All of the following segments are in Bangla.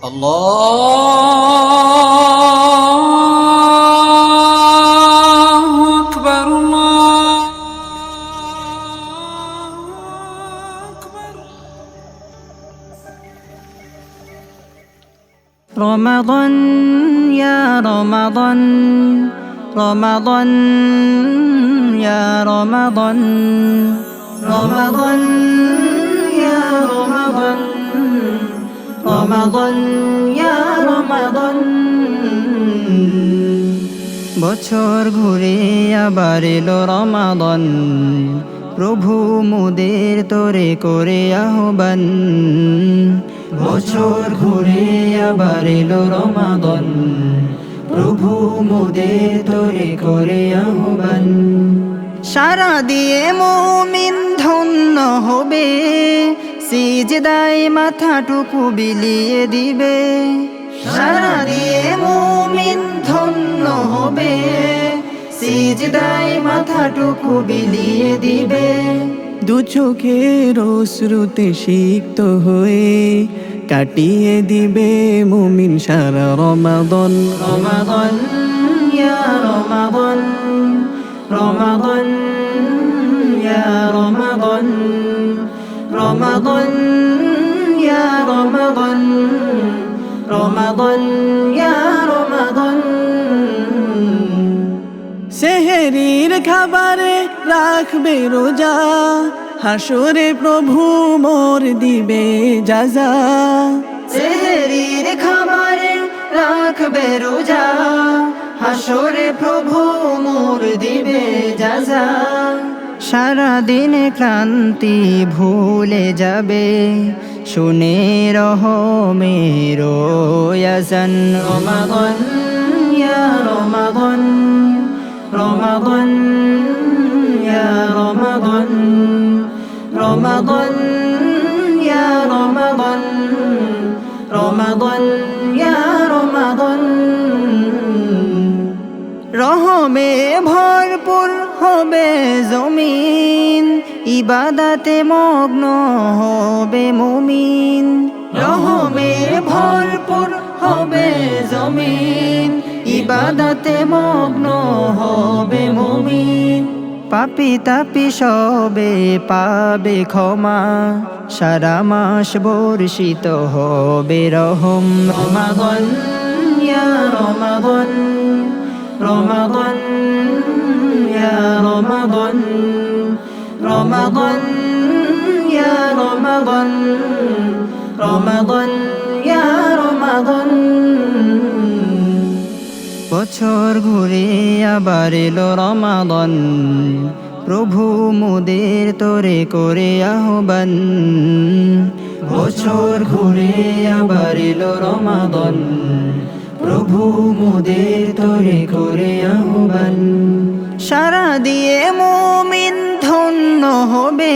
আল্লাহু আকবার, আল্লাহু আকবার। رمضان يا رمضان رمضان يا رمضان رمضان يا رمضان رمضان يا رمضان বছর ঘুরে আবার এলো রমাদান, প্রভু মোদের তোরে করে আহ্বান। বছর ঘুরে আবার এলো রমাদান, প্রভু মোদের তোরে করে আহ্বান। সারা দিয়ে মুমিন ধন্য হবে, সিজদায় মাথাটুকু বিলিয়ে দিবে। সারা দিয়ে মুমিন ধন্য হবে, সিজদায় মাথাটুকু বিলিয়ে দিবে। দু চোখের অশ্রুতে সিক্ত হয়ে কাটিয়ে দিবে মুমিন সারা রমাদান। রমাদান ইয়া রমাদান রমাদান ইয়া রমাদান রমাদান ইয়া রমাদান রমাদান ইয়া রমাদান। সেহেরির খাবারে রাখবে রোজা, হাসরে প্রভু মোর দিবে জাযা। সেহরির খাবারে রাখবে রোজা, হাসরে প্রভু মোর দিবে জাযা। সারা দিন ক্লান্তি ভুলে যাবে, শুনে রহমের আযান। রমাদান ইয়া রমাদান রমাদান ইয়া রমাদান রমাদান ইয়া রমাদান রমাদান ইয়া রমাদান। রহমে ভরপুর হবে জমিন, ইবাদাতে মগ্ন হবে মুমিন। রহমে ভরপুর হবে জমিন, ইবাদাতে মগ্ন হবে মুমিন। পাপি তাপি সবে পাবে ক্ষমা, সারা মাস বর্ষিত হবে রহম। রমাদান ইয়া রমাদান রমাদান ইয়া রমাদান রমাদান ইয়া রমাদান রমাদান ইয়া রমাদান। বছর ঘুরে আবার এলো রমাদান, প্রভু মোদের তোরে করে আহ্বান। বছর ঘুরে আবার এলো রমাদান, প্রভু মোদের তোরে করে আহ্বান। সারা দিয়ে মুমিন ধন্য হবে,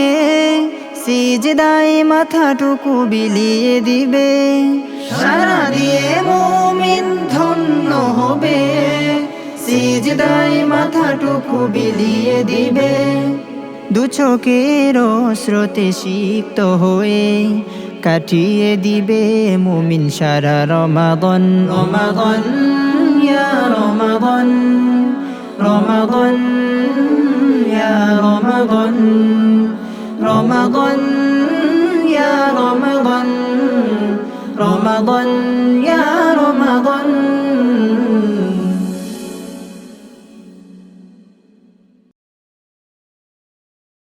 সিজদায় মাথাটুকু বিলিয়ে দিবে। সারা দিয়ে মুমিন ধন্য হবে, সিজদায় মাথাটুকু বিলিয়ে দিবে। দু চোখের স্রোতে সিক্ত হয়ে কাটিয়ে দিবে মুমিন সারা রমাদান। রমাদান ইয়া রমাদান রমাদান ইয়া রমাদান রমাদান ইয়া রমাদান রমাদান ইয়া